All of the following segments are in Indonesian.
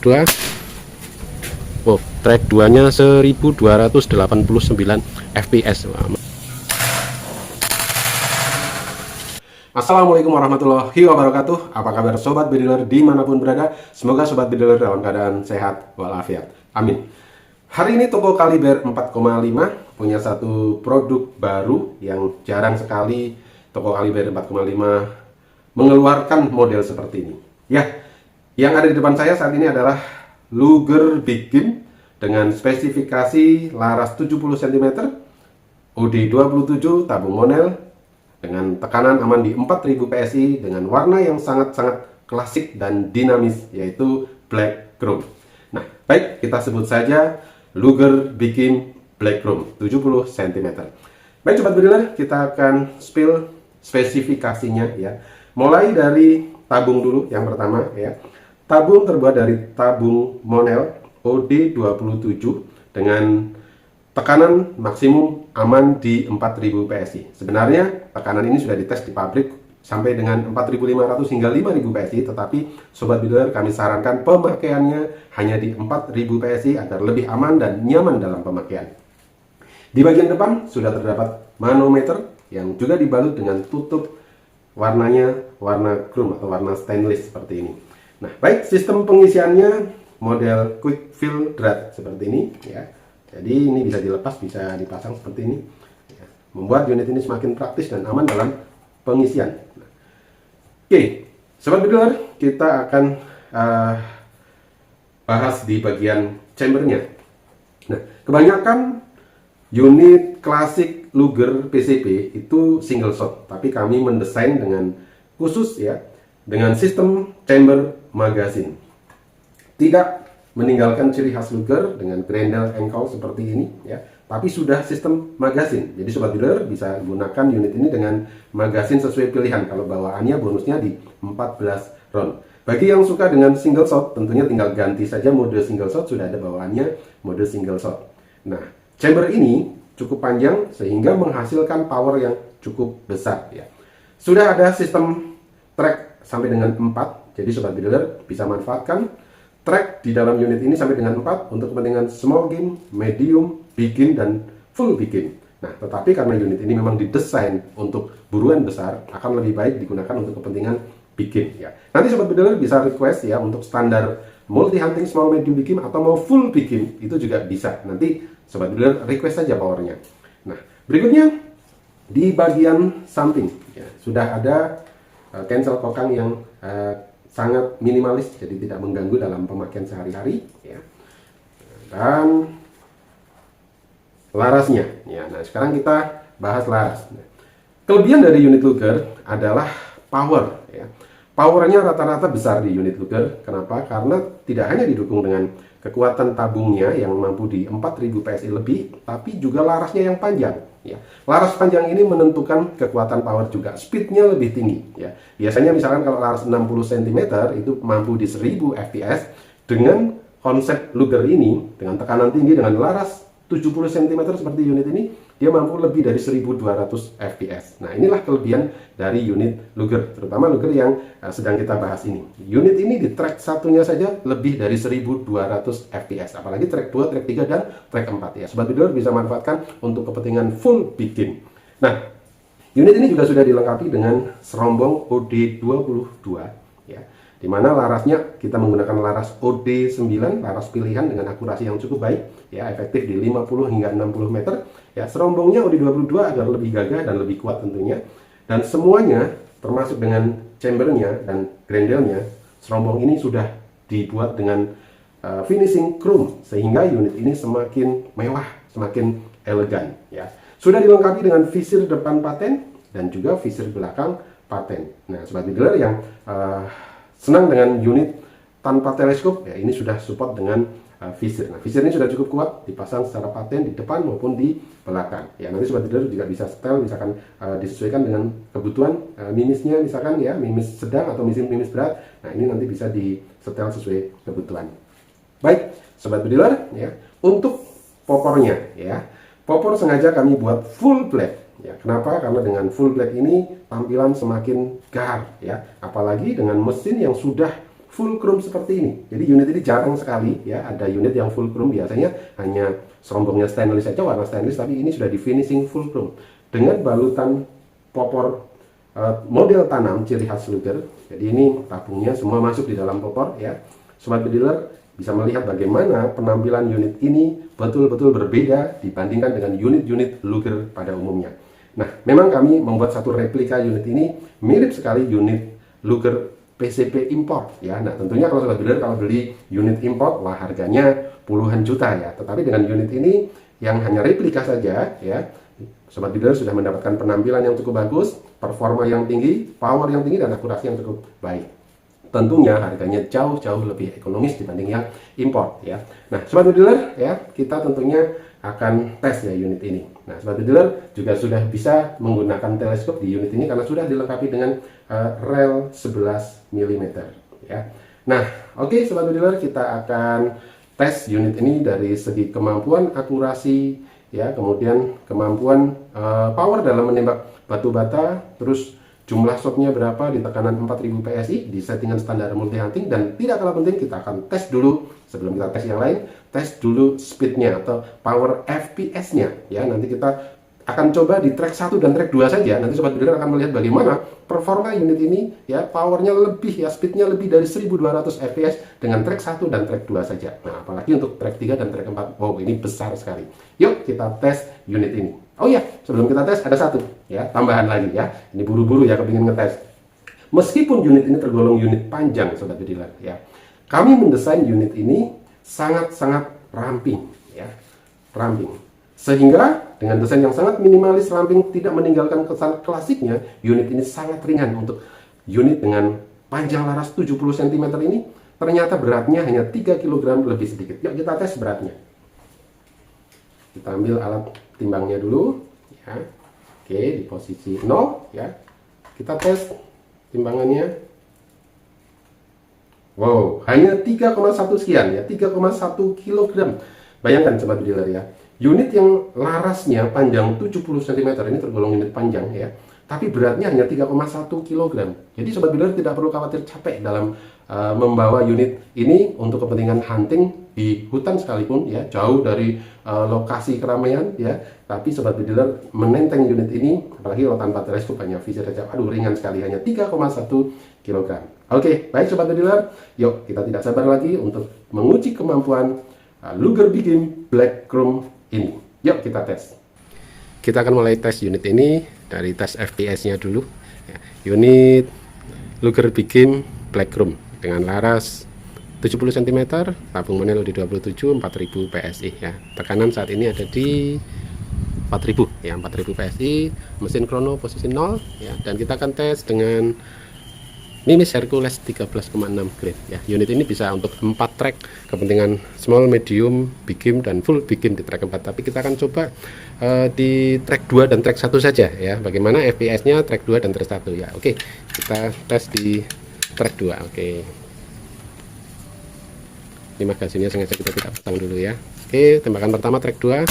kedua. Oh, track 2 nya 1289 fps. Assalamualaikum warahmatullahi wabarakatuh. Apa kabar sobat bediler dimanapun berada? Semoga sobat bediler dalam keadaan sehat walafiat, amin. Hari ini toko Kaliber 4,5 punya satu produk baru yang jarang sekali toko Kaliber 4,5 mengeluarkan model seperti ini. Ya, yang ada di depan saya saat ini adalah Luger Big Game dengan spesifikasi laras 70 cm, OD27 tabung monel, dengan tekanan aman di 4000 PSI dengan warna yang sangat-sangat klasik dan dinamis, yaitu black chrome. Nah, baik, kita sebut saja Luger Big Game Black Chrome 70 cm. Baik sobat bediler, kita akan spill spesifikasinya ya. Mulai dari tabung dulu yang pertama ya. Tabung terbuat dari tabung monel OD27 dengan tekanan maksimum aman di 4000 PSI. Sebenarnya tekanan ini sudah dites di pabrik sampai dengan 4500 hingga 5000 PSI, tetapi sobat bediler kami sarankan pemakaiannya hanya di 4000 PSI agar lebih aman dan nyaman dalam pemakaian. Di bagian depan sudah terdapat manometer yang juga dibalut dengan tutup warnanya warna chrome atau warna stainless seperti ini. Nah, baik, sistem pengisiannya model quick fill drat seperti ini ya. Jadi ini bisa dilepas, bisa dipasang seperti ini ya, membuat unit ini semakin praktis dan aman dalam pengisian. Nah, oke, sobat bediler, kita akan bahas di bagian chambernya. Nah, kebanyakan unit klasik Luger PCB itu single shot, tapi kami mendesain dengan khusus ya, dengan sistem chamber magazine. Tidak meninggalkan ciri khas Luger dengan grendel engkol seperti ini ya, tapi sudah sistem magazine. Jadi sobat bediler bisa gunakan unit ini dengan magazine sesuai pilihan. Kalau bawaannya bonusnya di 14 round. Bagi yang suka dengan single shot, tentunya tinggal ganti saja mode single shot, sudah ada bawaannya mode single shot. Nah, chamber ini cukup panjang sehingga menghasilkan power yang cukup besar ya. Sudah ada sistem track sampai dengan 4. Jadi sobat bediler bisa manfaatkan track di dalam unit ini sampai dengan 4 untuk kepentingan small game, medium, big game, dan full big game. Nah, tetapi karena unit ini memang didesain untuk buruan besar, akan lebih baik digunakan untuk kepentingan big game ya. Nanti sobat bediler bisa request ya untuk standar multi hunting small, medium, big game, atau mau full big game itu juga bisa. Nanti sobat bediler request saja powernya. Nah, berikutnya di bagian samping ya, sudah ada cancel kokang yang sangat minimalis, jadi tidak mengganggu dalam pemakaian sehari-hari ya. Dan larasnya ya. Nah, sekarang kita bahas laras. Kelebihan dari unit Luger adalah power ya. Powernya rata-rata besar di unit Luger. Kenapa? Karena tidak hanya didukung dengan kekuatan tabungnya yang mampu di 4000 PSI lebih, tapi juga larasnya yang panjang ya. Laras panjang ini menentukan kekuatan power juga, speednya lebih tinggi ya. Biasanya misalkan kalau laras 60 cm itu mampu di 1000 fps. Dengan konsep Luger ini dengan tekanan tinggi dengan laras 70 cm seperti unit ini, dia mampu lebih dari 1200 fps. Nah, inilah kelebihan dari unit Luger, terutama Luger yang sedang kita bahas ini. Unit ini di track satunya saja lebih dari 1200 fps, apalagi track 2, track 3, dan track 4 ya. Sobat bediler bisa manfaatkan untuk kepentingan full big game. Nah, unit ini juga sudah dilengkapi dengan serombong OD22 ya, dimana larasnya kita menggunakan laras OD9, laras pilihan dengan akurasi yang cukup baik ya, efektif di 50 hingga 60 meter ya. Serombongnya OD22 agar lebih gagah dan lebih kuat tentunya, dan semuanya termasuk dengan chambernya dan grendelnya, serombong ini sudah dibuat dengan finishing chrome sehingga unit ini semakin mewah, semakin elegan ya. Sudah dilengkapi dengan visir depan paten dan juga visir belakang paten. Nah, sobat bediler yang senang dengan unit tanpa teleskop ya, ini sudah support dengan visir. Nah, visir ini sudah cukup kuat dipasang secara paten di depan maupun di belakang ya. Nanti sobat bediler juga bisa setel, misalkan disesuaikan dengan kebutuhan mimisnya, misalkan ya mimis sedang atau mimis berat. Nah, ini nanti bisa disetel sesuai kebutuhan. Baik sobat bediler ya, untuk popornya ya, popor sengaja kami buat full black ya. Kenapa? Karena dengan full black ini tampilan semakin gahar ya, apalagi dengan mesin yang sudah full chrome seperti ini. Jadi unit ini jarang sekali ya ada unit yang full chrome, biasanya hanya serombongnya stainless saja, warna stainless, tapi ini sudah di finishing full chrome dengan balutan popor model tanam ciri khas Luger. Jadi ini tabungnya semua masuk di dalam popor ya. Sobat Bediler bisa melihat bagaimana penampilan unit ini betul-betul berbeda dibandingkan dengan unit-unit Luger pada umumnya. Nah, memang kami membuat satu replika unit ini mirip sekali unit Luger PCP import ya. Nah, tentunya kalau Sobat Bediler kalau beli unit import, wah harganya puluhan juta ya. Tetapi dengan unit ini yang hanya replika saja ya, Sobat Bediler sudah mendapatkan penampilan yang cukup bagus, performa yang tinggi, power yang tinggi, dan akurasi yang cukup baik. Tentunya harganya jauh-jauh lebih ekonomis dibanding yang import ya. Nah, Sobat Bediler ya, kita tentunya akan tes ya unit ini. Nah, Sobat Bediler juga sudah bisa menggunakan teleskop di unit ini karena sudah dilengkapi dengan rel 11 mm ya. Nah, oke Sobat Bediler, kita akan tes unit ini dari segi kemampuan akurasi ya, kemudian kemampuan power dalam menembak batu bata, terus jumlah shotnya berapa di tekanan 4000 PSI di settingan standar multi hunting, dan tidak kalah penting kita akan tes dulu sebelum kita tes yang lain, tes dulu speednya atau power FPS-nya ya. Nanti kita akan coba di track 1 dan track 2 saja. Nanti Sobat Bediler akan melihat bagaimana performa unit ini ya, powernya lebih ya, speednya lebih dari 1200 fps dengan track 1 dan track 2 saja. Nah, apalagi untuk track 3 dan track 4, wow ini besar sekali. Yuk kita tes unit ini. Oh iya, sebelum kita tes ada satu ya, tambahan lagi ya. Ini buru-buru ya, kepingin ngetes. Meskipun unit ini tergolong unit panjang Sobat Bediler ya, kami mendesain unit ini sangat-sangat ramping ya, ramping. Sehingga dengan desain yang sangat minimalis, ramping, tidak meninggalkan kesan klasiknya, unit ini sangat ringan. Untuk unit dengan panjang laras 70 cm ini, ternyata beratnya hanya 3 kg lebih sedikit. Yuk kita tes beratnya. Kita ambil alat timbangnya dulu ya. Oke, di posisi 0 ya. Kita tes timbangannya. Wow, hanya 3,1 sekian ya, 3,1 kg. Bayangkan Sobat Bediler ya, unit yang larasnya panjang 70 cm ini tergolong unit panjang ya, tapi beratnya hanya 3,1 kg. Jadi Sobat Bediler tidak perlu khawatir capek dalam membawa unit ini untuk kepentingan hunting di hutan sekalipun ya, jauh dari lokasi keramaian ya. Tapi Sobat Bediler menenteng unit ini, apalagi kalau tanpa teleskop, hanya visir saja, aduh ringan sekali, hanya 3,1 kg. Oke, baik Sobat Bediler, yuk kita tidak sabar lagi untuk menguji kemampuan Luger Big Game Black Chrome ini. Yuk kita tes. Kita akan mulai tes unit ini dari tes FPS-nya dulu. Ya, unit Luger Big Game Black Chrome dengan laras 70 cm, tabung monelo di 27, 4000 PSI ya. Tekanan saat ini ada di 4000 ya, 4000 PSI, mesin krono posisi 0 ya, dan kita akan tes dengan Nimbus Hercules 13,6 grade ya. Unit ini bisa untuk 4 track kepentingan small, medium, big game, dan full big game di track 4. Tapi kita akan coba di track 2 dan track 1 saja ya. Bagaimana FPS-nya track 2 dan track 1 ya. Oke, kita tes di track 2. Oke. Ini magazine sengaja kita tidak pasang dulu ya. Oke, tembakan pertama track 2.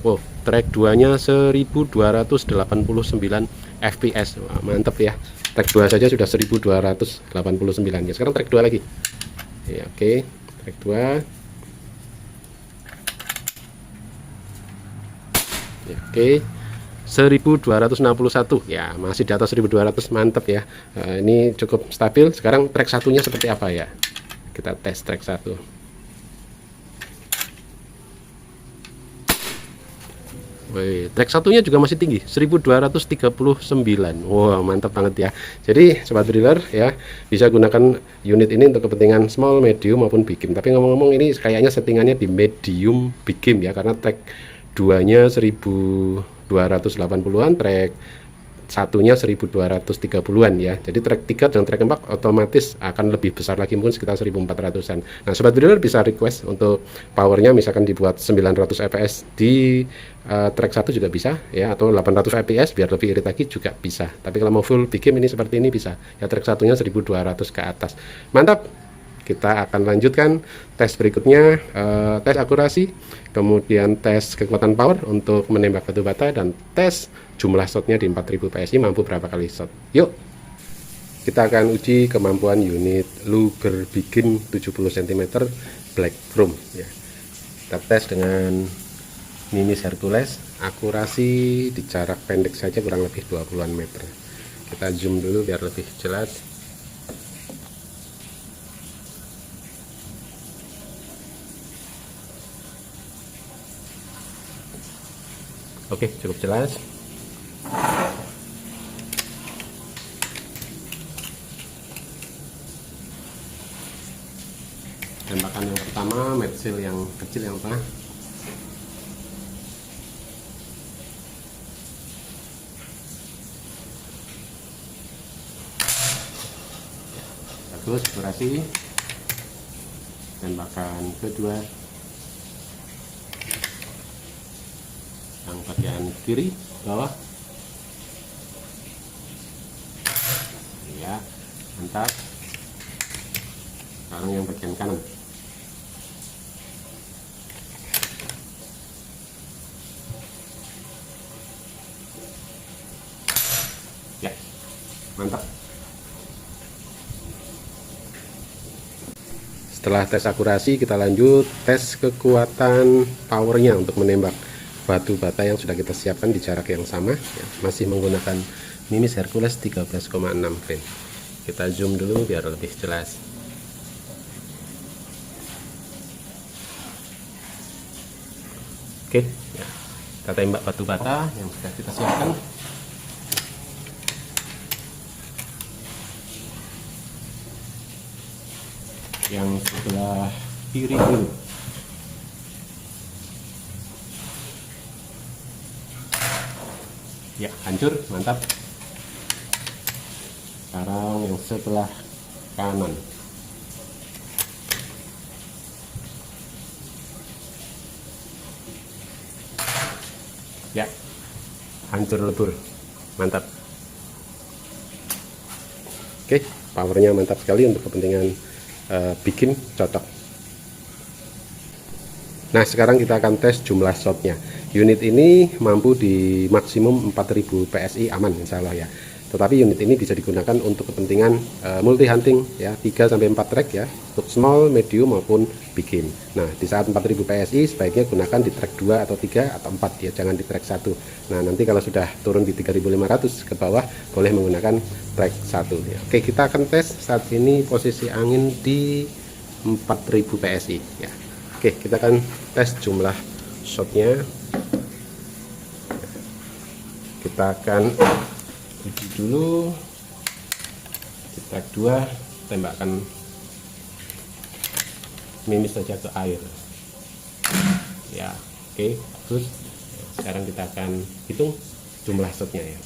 Wow, track 2-nya 1289 FPS. Wah, mantap ya. Track 2 saja sudah 1289 ya. Sekarang track 2 lagi ya. Oke, track 2 ya. Oke, 1261 ya, masih di atas 1200, mantap ya. Ini cukup stabil. Sekarang track satunya seperti apa ya, kita tes track 1. Track satunya juga masih tinggi, 1239. Wow, mantap banget ya. Jadi Sobat Bediler ya, bisa gunakan unit ini untuk kepentingan small, medium maupun big game. Tapi ngomong-ngomong, ini kayaknya settingannya di medium big game ya, karena track 2-nya 1280-an, track satunya 1230-an ya. Jadi track 3 dan track 4 otomatis akan lebih besar lagi, mungkin sekitar 1400-an. Nah, Sobat Bediler bisa request untuk powernya misalkan dibuat 900 fps di track 1 juga bisa ya, atau 800 fps biar lebih irit lagi juga bisa. Tapi kalau mau full big game ini seperti ini bisa ya, track satunya 1200 ke atas. Mantap. Kita akan lanjutkan tes berikutnya, tes akurasi, kemudian tes kekuatan power untuk menembak batu bata, dan tes jumlah shotnya di 4000 PSI mampu berapa kali shot. Yuk. kita akan uji kemampuan unit Luger Begin 70 cm Black Chrome ya. Kita tes dengan Nimis Hercules, akurasi di jarak pendek saja kurang lebih 20-an meter. Kita zoom dulu biar lebih jelas. Oke, cukup jelas. Tembakan yang pertama, metsil yang kecil yang tengah. Bagus, durasi. Tembakan kedua, yang bagian kiri bawah. Ya, mantap. Sekarang yang bagian kanan. Ya, mantap. Setelah tes akurasi, kita lanjut tes kekuatan powernya untuk menembak batu bata yang sudah kita siapkan di jarak yang sama ya, masih menggunakan Nimis Hercules 13,6 grain. Kita zoom dulu biar lebih jelas. Oke ya, kita tembak batu bata yang sudah kita siapkan. Yang sebelah kiri dulu. Ya, hancur, mantap. Sekarang yang sebelah kanan. Ya, hancur lebur, mantap. Oke, powernya mantap sekali untuk kepentingan bikin cocok. Nah, sekarang kita akan tes jumlah shotnya. Unit ini mampu di maksimum 4000 PSI aman insya Allah ya. Tetapi unit ini bisa digunakan untuk kepentingan multi hunting ya, 3-4 track ya, untuk small, medium maupun bikin. Nah, di saat 4000 PSI sebaiknya gunakan di track 2 atau 3 atau 4 ya, jangan di track 1. Nah, nanti kalau sudah turun di 3500 ke bawah boleh menggunakan track 1 ya. Oke, kita akan tes saat ini posisi angin di 4000 PSI ya. Oke, kita akan tes jumlah shotnya. Kita akan uji dulu di track 2, tembakan Nimis saja ke air ya. Oke, bagus. Sekarang kita akan hitung jumlah shotnya ya.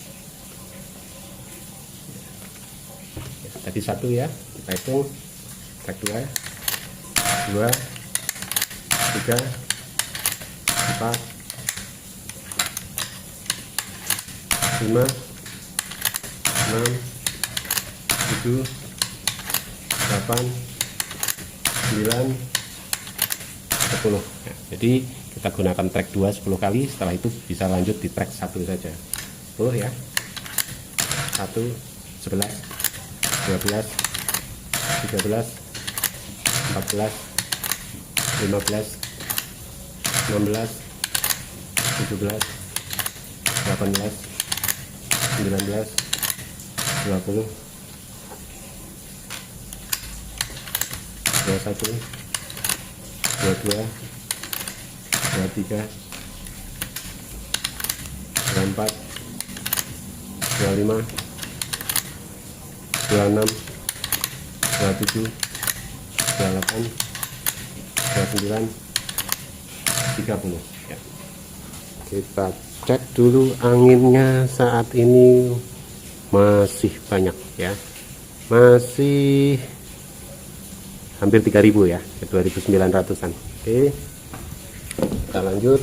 Tadi 1 ya, kita hitung track 2, 2, 3, 4, 5, 6, 7, 8, 9, 10 ya. Jadi kita gunakan track 2 10 kali, setelah itu bisa lanjut di track 1 saja. 10 ya. 1, 11, 12, 13, 14, 15, 16, 17, 18, 19, 20, 21, 22, 23, 24, 25, 26, 27, 28, 29, 30 ya. Kita cek dulu anginnya saat ini masih banyak ya, masih hampir 3000 ya, 2900-an. Oke, kita lanjut.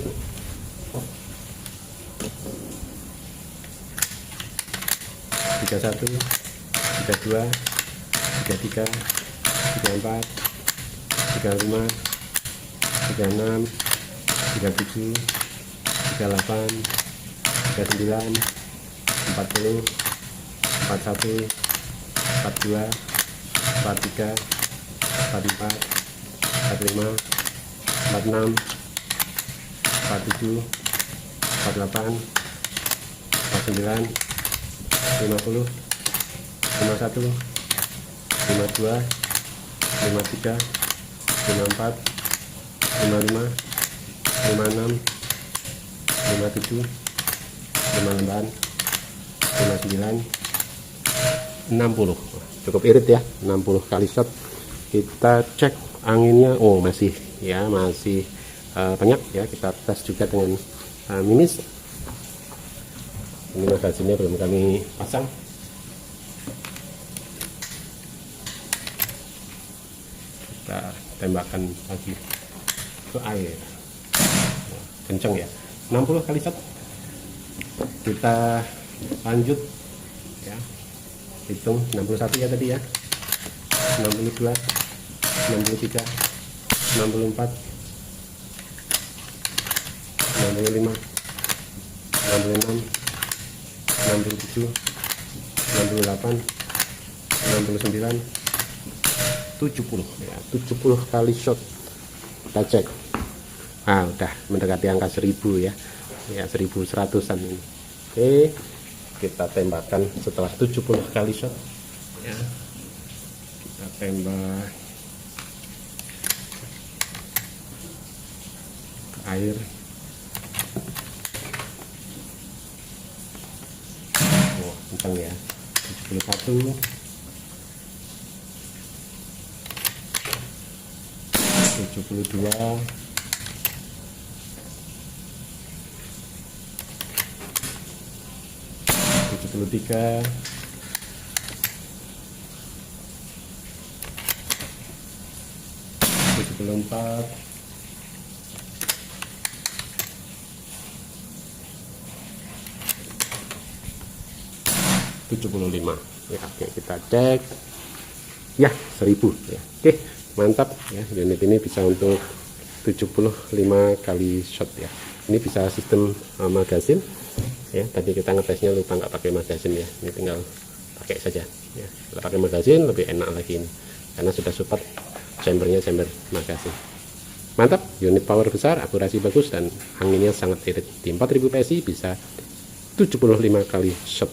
Tiga 31, 32, 33, 34, 35, 36, 37, 38, 39, 40, 41, 42, 43, 44, 45, 46, 47, 48, 49, 50, 51, 52, 53, 54, 55, 56, 57, 58, 59, 60. Cukup irit ya, 60 kali shot. Kita cek anginnya, oh masih ya, masih banyak ya. Kita tes juga dengan mimis. Ini magazinnya belum kami pasang. Kita tembakkan lagi ke air. Kenceng ya, 60 kali shot. Kita lanjut ya, hitung 61 ya tadi ya, 62, 63, 64, 65, 66, 67, 68, 69, 70 ya, 70 kali shot. Kita cek, udah mendekati angka 1000 ya, 1100-an ini. Oke, kita tembakkan setelah 70 kali shot ya. Kita tembak ke air. Kencang ya, 71, 72, 73, 74, 75 ya. Oke, kita cek ya, 1000 ya. Oke, mantap ya, unit ini bisa untuk 75 kali shot ya. Ini bisa sistem magazin ya. Tadi kita ngetesnya lupa nggak pakai magazin ya, ini tinggal pakai saja ya. Kalau pakai magazin lebih enak lagi ini, karena sudah support chambernya chamber magazin. Mantap, unit power besar, akurasi bagus, dan anginnya sangat irit. Di 4000 PSI bisa 75 kali shot.